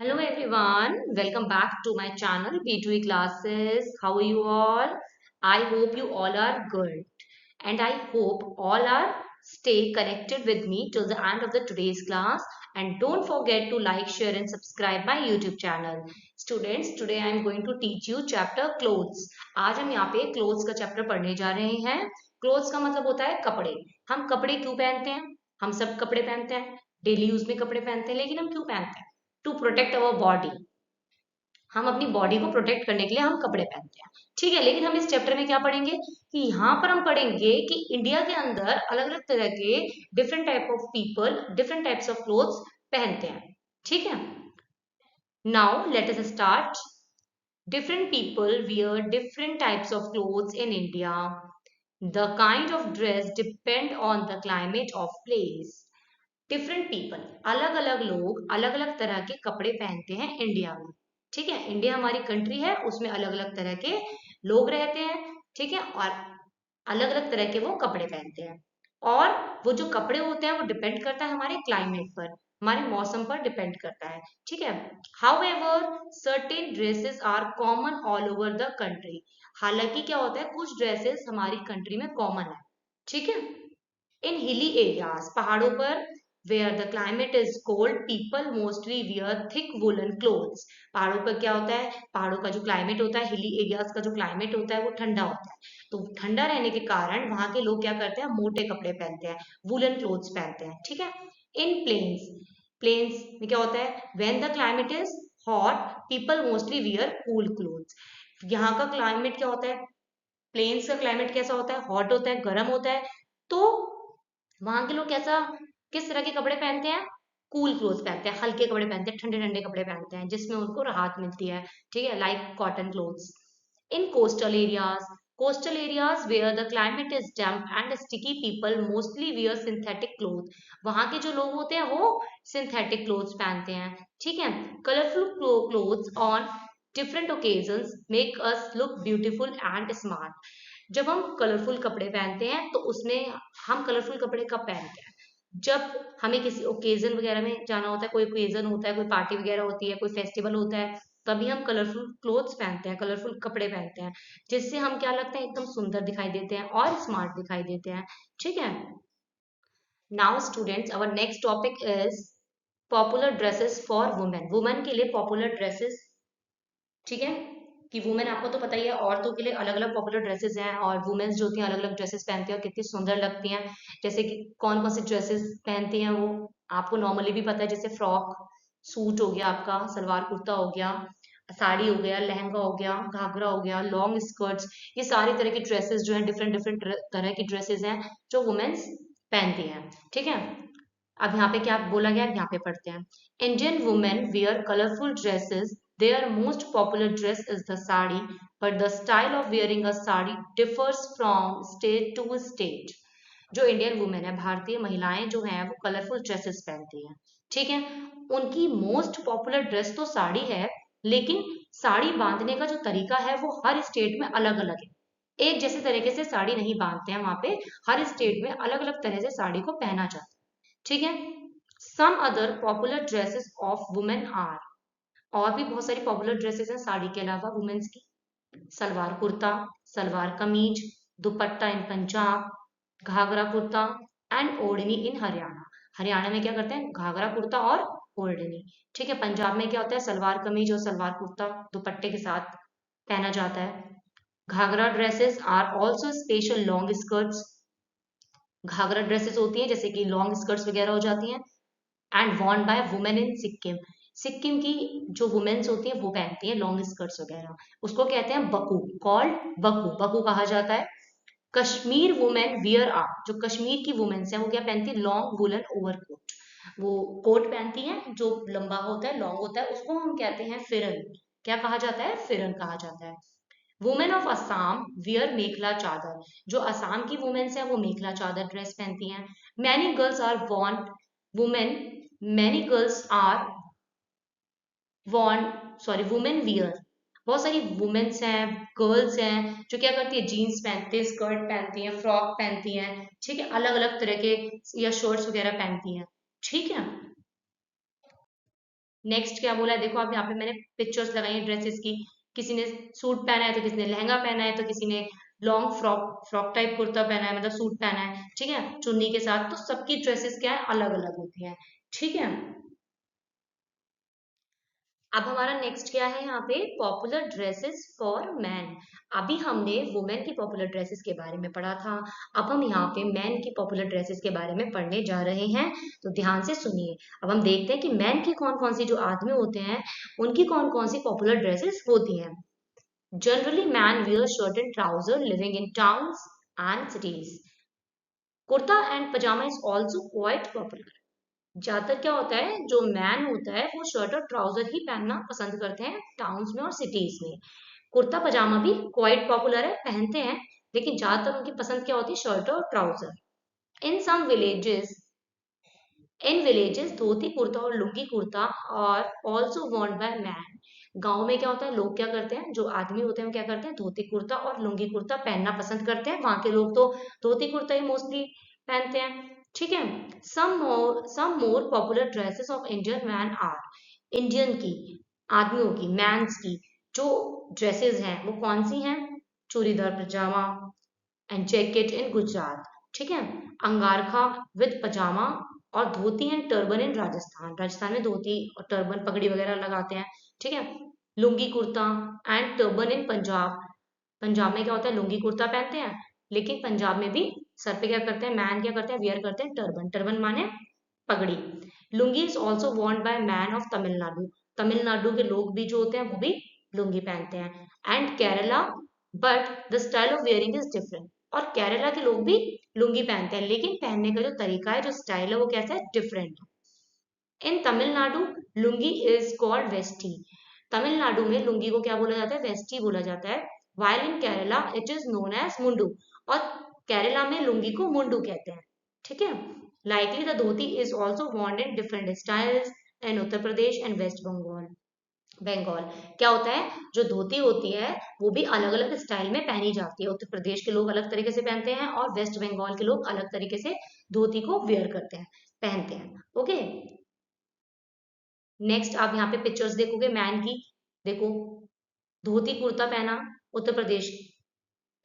Hello everyone, welcome back to my channel B2E classes. How are you all? I hope you all are good and I hope all are stay connected with me till the end of the today's class, and don't forget to like, share and subscribe my YouTube channel. Students, today I am going to teach you chapter clothes. आज हम यहाँ पे clothes का chapter पढ़ने जा रहे हैं. Clothes का मतलब होता है कपड़े. हम कपड़े क्यों पहनते हैं? हम सब कपड़े पहनते हैं, डेली यूज में कपड़े पहनते हैं, लेकिन हम क्यों पहनते हैं? To protect our body. हम अपनी बॉडी को प्रोटेक्ट करने के लिए हम कपड़े पहनते हैं. ठीक है, लेकिन हम इस चैप्टर में क्या पढ़ेंगे कि यहाँ पर हम पढ़ेंगे कि इंडिया के अंदर अलग अलग तरह के different type of people different types of clothes पहनते हैं. ठीक है, now let us start. Different people wear different types of clothes in India. The kind of dress depend on the climate of place. Different people, अलग अलग लोग अलग अलग तरह के कपड़े पहनते हैं इंडिया में. ठीक है, इंडिया हमारी कंट्री है, उसमें अलग अलग तरह के लोग रहते हैं. ठीक है, और अलग अलग तरह के वो कपड़े पहनते हैं. और वो जो कपड़े होते हैं वो डिपेंड करता है हमारे क्लाइमेट पर, हमारे मौसम पर डिपेंड करता है. ठीक है, however certain dresses are common all over the country. हालांकि क्या होता है, कुछ ड्रेसेस हमारी कंट्री में कॉमन है. ठीक है, इन हिली एरियाज, पहाड़ों पर, where the climate is cold, people mostly wear thick woollen clothes. पहाड़ों पर क्या होता है, पहाड़ों का जो क्लाइमेट होता है, हिली एरियाज का जो क्लाइमेट होता है वो ठंडा होता है. तो ठंडा रहने के कारण वहां के लोग क्या करते हैं, मोटे कपड़े पहनते हैं, वुलन क्लोथ्स पहनते हैं. ठीक है, इन प्लेन्स, प्लेन्स में क्या होता है, when the climate is hot, people mostly wear cool clothes. यहाँ का क्लाइमेट क्या होता है, प्लेन्स का क्लाइमेट कैसा होता है, हॉट होता है, गर्म होता है. तो वहां के लोग कैसा, किस तरह के कपड़े पहनते हैं, कूल क्लोथ पहनते हैं, हल्के कपड़े पहनते हैं, ठंडे ठंडे कपड़े पहनते हैं जिसमें उनको राहत मिलती है. ठीक है, like cotton clothes. In coastal areas, coastal areas where the climate is damp and sticky, people mostly wear synthetic cloth. वहां के जो लोग होते हैं वो सिंथेटिक क्लोथ्स पहनते हैं. ठीक है, colourful clothes on different occasions make us look beautiful and smart. जब हम कलरफुल कपड़े पहनते हैं तो उसमें, हम कलरफुल कपड़े कब पहनते हैं, जब हमें किसी ओकेजन वगैरह में जाना होता है, कोई ओकेजन होता है, कोई पार्टी वगैरह होती है, कोई फेस्टिवल होता है, तभी हम कलरफुल क्लोथ्स पहनते हैं, कलरफुल कपड़े पहनते हैं, जिससे हम क्या लगते हैं, एकदम सुंदर दिखाई देते हैं और स्मार्ट दिखाई देते हैं. ठीक है, now students, our next topic is popular dresses for women. Women के लिए पॉपुलर ड्रेसेस. ठीक है, कि वुमेन, आपको तो पता ही है, औरतों के लिए अलग अलग पॉपुलर ड्रेसेस हैं, और वुमेन्स जो होती हैं अलग अलग ड्रेसेस पहनती हैं और कितनी सुंदर लगती हैं. जैसे कि कौन कौन सी ड्रेसेस पहनती हैं वो आपको नॉर्मली भी पता है, जैसे फ्रॉक सूट हो गया, आपका सलवार कुर्ता हो गया, साड़ी हो गया, लहंगा हो गया, घाघरा हो गया, लॉन्ग स्कर्ट्स. ये सारी तरह की ड्रेसेस जो है, डिफरेंट डिफरेंट तरह की ड्रेसेस हैं जो वुमेन्स पहनती हैं. ठीक है, अब यहाँ पे क्या बोला गया, यहाँ पे पढ़ते हैं. Indian women wear colourful dresses. Their most popular dress is the sari, but the style of wearing a sari differs from state to state. जो इंडियन वुमेन है, भारतीय महिलाएं जो हैं वो कलरफुल ड्रेसेस पहनती हैं. ठीक है, उनकी मोस्ट पॉपुलर ड्रेस तो साड़ी है, लेकिन साड़ी बांधने का जो तरीका है वो हर स्टेट में अलग अलग है. एक जैसे तरीके से साड़ी नहीं बांधते हैं वहां पे, हर स्टेट में अलग अलग तरह से साड़ी को पहना जाता है. ठीक है, some other popular dresses of women are, और भी बहुत सारी पॉपुलर ड्रेसेस हैं साड़ी के अलावा वुमेन्स की. सलवार कुर्ता, सलवार कमीज, दुपट्टा इन पंजाब, घाघरा कुर्ता एंड ओढ़नी इन हरियाणा. हरियाणा में क्या करते हैं, घाघरा कुर्ता और ओढ़नी. ठीक है, पंजाब में क्या होता है, सलवार कमीज और सलवार कुर्ता दुपट्टे के साथ पहना जाता है. Ghagra dresses are also special long skirts. Ghagra dresses होती हैं जैसे कि लॉन्ग स्कर्ट्स वगैरह हो जाती हैं, and Warne by women in Sikkim. Sikkim की जो वुमेन्स होती हैं वो पहनती हैं लॉन्ग स्कर्ट्स वगैरह, उसको कहते हैं बकू, कॉल्ड बकू, बकू कहा जाता है. कश्मीर वुमेन वियर आर, जो कश्मीर की वुमेन्स हैं वो क्या पहनती है, लॉन्ग वुलन ओवरकोट. वो कोट पहनती हैं जो लंबा होता है, लॉन्ग होता है, उसको हम कहते हैं फिरन. क्या कहा जाता है, फिरन कहा जाता है. वुमेन ऑफ असम वियर मेखला चादर. जो असम की वुमेन्स हैं वो मेखला चादर ड्रेस पहनती हैं. Many girls are want women, many girls are want, sorry women wear. बहुत सारी वुमेन्स हैं, गर्ल्स हैं जो क्या करती है, जीन्स पहनती है, स्कर्ट पहनती हैं, फ्रॉक पहनती हैं. ठीक है, अलग अलग तरह के या शर्ट्स वगैरह पहनती हैं. ठीक है, नेक्स्ट क्या बोला है, देखो अब यहाँ पे मैंने पिक्चर्स लगाई है ड्रेसेस की। किसी ने सूट पहना है तो किसी ने लहंगा पहना है तो किसी ने long frock frock type kurta पहना है, मतलब सूट पहना है, ठीक है, चुन्नी के साथ। तो सबकी ड्रेसेस क्या है, अलग अलग होती है, ठीक है। अब हमारा नेक्स्ट क्या है यहाँ पे, पॉपुलर ड्रेसेस फॉर मैन। अभी हमने वुमेन की पॉपुलर ड्रेसेस के बारे में पढ़ा था, अब हम यहाँ पे मैन की पॉपुलर ड्रेसेस के बारे में पढ़ने जा रहे हैं। तो ध्यान से सुनिए। अब हम देखते हैं कि मैन की कौन कौन सी, जो आदमी होते हैं उनकी कौन कौन सी पॉपुलर ड्रेसेस होती हैं। Generally man wear shirt and trouser living in towns and cities. Kurta and pyjama is also quite popular. ज्यादातर क्या होता है, जो मैन होता है वो शर्ट और ट्राउजर ही पहनना पसंद करते हैं टाउन्स में और सिटीज में। कुर्ता पजामा भी क्वाइट पॉपुलर है, पहनते हैं, लेकिन ज्यादातर उनकी पसंद क्या होती है, शर्ट और trouser. In some villages, in villages dhoti kurta और लुंगी कुर्ता और ऑल्सो worn बाय मैन। गांव में क्या होता है, लोग क्या करते हैं, जो आदमी होते हैं वो क्या करते हैं, धोती कुर्ता और लुंगी कुर्ता पहनना पसंद करते हैं। वहां के लोग तो धोती कुर्ता ही मोस्टली पहनते हैं, ठीक है। Some more popular dresses of Indian man are. Indian की, आदमियों की, मैंस की जो ड्रेसेस हैं वो कौन सी हैं, चूड़ीदार पजामा एंड जैकेट इन गुजरात, ठीक है। अंगारखा विद पजामा और धोती एंड टर्बन इन राजस्थान। राजस्थान में धोती और टर्बन पगड़ी वगैरह लगाते हैं, ठीक है। लुंगी कुर्ता एंड टर्बन इन पंजाब। पंजाब में क्या होता है, लुंगी कुर्ता पहनते हैं, लेकिन पंजाब में भी सर पे क्या करते हैं, मैन क्या करते हैं, वियर करते हैं टर्बन। टर्बन माने पगड़ी। Lungi is also worn by man of Tamil Nadu. Tamil Nadu के लोग भी जो होते हैं वो भी लुंगी पहनते हैं। And Kerala, but the style of wearing is different. और केरला के लोग भी लुंगी पहनते हैं, लेकिन पहनने का जो तरीका है, जो स्टाइल है, वो कैसा है, different. In Tamil Nadu lungi is called veshti. Tamil Nadu में लुंगी को क्या बोला जाता है, वेस्टी बोला जाता है। While in Kerala it is known as mundu. और केरला में लुंगी को मुंडू कहते हैं, ठीक है। Likely the dhoti is also worn in different styles in Uttar Pradesh and West Bengal. Bengal क्या होता है, जो धोती होती है वो भी अलग अलग स्टाइल में पहनी जाती है। उत्तर प्रदेश के लोग अलग तरीके से पहनते हैं और वेस्ट बंगाल के लोग अलग तरीके से धोती को वेयर करते हैं, पहनते हैं, ओके। नेक्स्ट आप यहाँ पे पिक्चर्स देखोगे मैन की, देखो धोती कुर्ता पहना उत्तर प्रदेश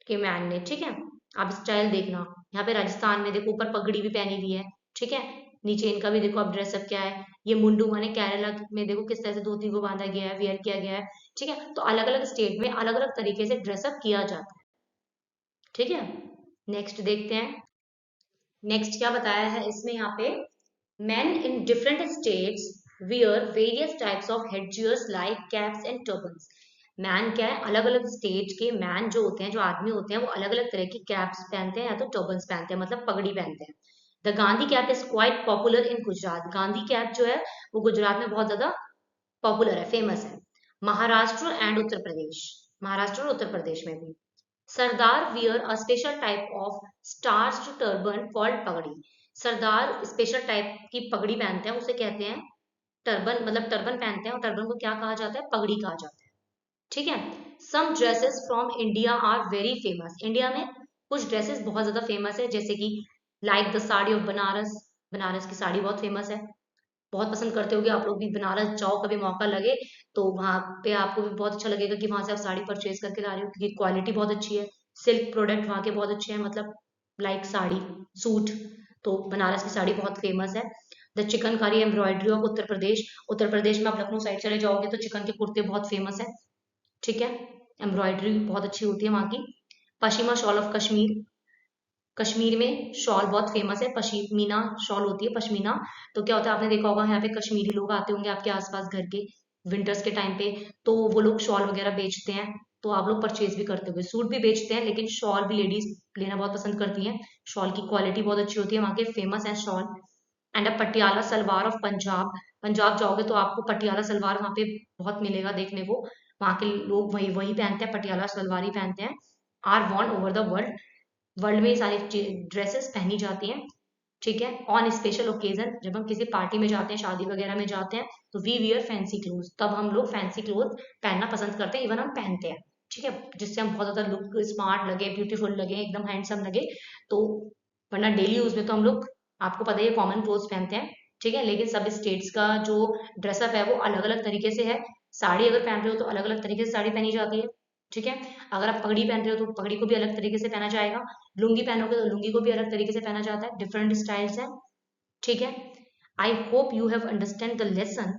के मैन ने, ठीक है। आप स्टाइल देखना, यहाँ पे राजस्थान में देखो ऊपर पगड़ी भी पहनी हुई है, ठीक है। नीचे इनका भी देखो अब ड्रेसअप क्या है, ये मुंडू माने केरला में देखो किस तरह से धोती को बांधा गया है, वेयर किया गया है, ठीक है। तो अलग अलग स्टेट में अलग अलग तरीके से ड्रेसअप किया जाता है, ठीक है। नेक्स्ट देखते हैं। नेक्स्ट क्या बताया है इसमें यहाँ पे, men in different states wear various types of headgears like caps and turbans। Man क्या है, अलग अलग स्टेट के मैन जो होते हैं, जो आदमी होते हैं, वो अलग अलग तरह की कैप्स पहनते हैं या तो टर्बन्स पहनते हैं, मतलब पगड़ी पहनते हैं। The Gandhi cap is quite popular in Gujarat. Gandhi cap जो है वो गुजरात में बहुत ज्यादा पॉपुलर है, फेमस है। महाराष्ट्र एंड उत्तर प्रदेश, महाराष्ट्र और उत्तर प्रदेश में भी। Sardar wear a special type of starch turban called pagdi. Sardar special type की पगड़ी पहनते हैं, उसे कहते हैं टर्बन, मतलब टर्बन पहनते हैं, और टर्बन को क्या कहा जाता है, पगड़ी कहा जाता है, ठीक है। Some dresses from India are very famous. India में कुछ ड्रेसेस बहुत ज्यादा फेमस है, जैसे कि like the sari of Banaras. Banaras की साड़ी बहुत फेमस है, बहुत पसंद करते होगे आप लोग भी। बनारस जाओ कभी मौका लगे तो वहां पे आपको भी बहुत अच्छा लगेगा कि वहां से आप साड़ी परचेज करके ला रहे हो, क्योंकि क्वालिटी बहुत अच्छी है। सिल्क प्रोडक्ट वहां के बहुत अच्छे हैं, मतलब लाइक साड़ी, सूट। तो बनारस की साड़ी बहुत फेमस है। The chikankari embroidery of Uttar Pradesh. उत्तर प्रदेश में आप लखनऊ साइड चले जाओगे तो चिकन के कुर्ते बहुत फेमस है, ठीक है। एम्ब्रॉयडरी बहुत अच्छी होती है वहां की। पश्चिमा शॉल ऑफ कश्मीर। कश्मीर में शॉल बहुत फेमस है, पश्मीना शॉल होती है, पश्मीना। तो क्या होता है, आपने देखा होगा यहाँ पे कश्मीरी लोग आते होंगे आपके आसपास घर के, विंटर्स के टाइम पे, तो वो लोग शॉल वगैरह बेचते हैं, तो आप लोग परचेज भी करते होंगे। सूट भी बेचते हैं, लेकिन शॉल भी लेडीज लेना बहुत पसंद करती हैं। शॉल की क्वालिटी बहुत अच्छी होती है, वहाँ के फेमस है shawl. And a Patiala salwar of Punjab. Punjab जाओगे तो आपको पटियाला सलवार वहाँ पे बहुत मिलेगा देखने को। वहाँ के लोग वही वही पहनते हैं, पटियाला सलवार ही पहनते हैं। Are want over the world. World में ये सारी ड्रेसेस पहनी जाती हैं, ठीक है। ऑन स्पेशल ओकेजन, जब हम किसी पार्टी में जाते हैं, शादी वगैरह में जाते हैं, तो वी वियर फैंसी क्लोथ। तब हम लोग फैंसी क्लोथ पहनना पसंद करते हैं, इवन हम पहनते हैं, ठीक है, जिससे हम बहुत ज्यादा लुक स्मार्ट लगे, ब्यूटीफुल लगे, एकदम हैंडसम लगे। तो वरना डेली यूज में तो हम लोग, आपको पता ही है, कॉमन क्लोथ्स पहनते हैं। ठीक है, लेकिन सब स्टेट्स का जो ड्रेसअप है वो अलग अलग तरीके से है। साड़ी अगर पहन रहे हो तो अलग अलग तरीके से साड़ी पहनी जाती है। ठीक है, अगर आप पगड़ी पहन रहे हो तो पगड़ी को भी अलग तरीके से पहना जाएगा। लुंगी पहनोगे तो लुंगी को भी अलग तरीके से पहना जाता है। डिफरेंट स्टाइल्स हैं। ठीक है, I hope you have understand the lesson.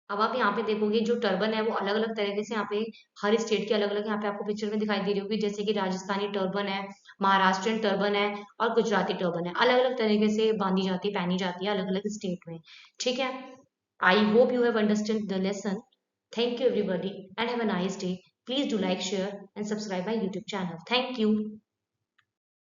अब आप यहाँ पे देखोगे जो टर्बन है वो अलग अलग तरीके से यहाँ पे हर स्टेट के अलग अलग यहाँ पे आपको पिक्चर में दिखाई दे रही होगी, जैसे कि राजस्थानी टर्बन है, महाराष्ट्रियन टर्बन है और गुजराती टर्बन है। अलग अलग तरीके से बांधी जाती है, पहनी जाती है अलग अलग स्टेट में। ठीक है, I hope you have understand the lesson. Thank you everybody and have a nice day. Please do like, share and subscribe my YouTube channel. Thank you.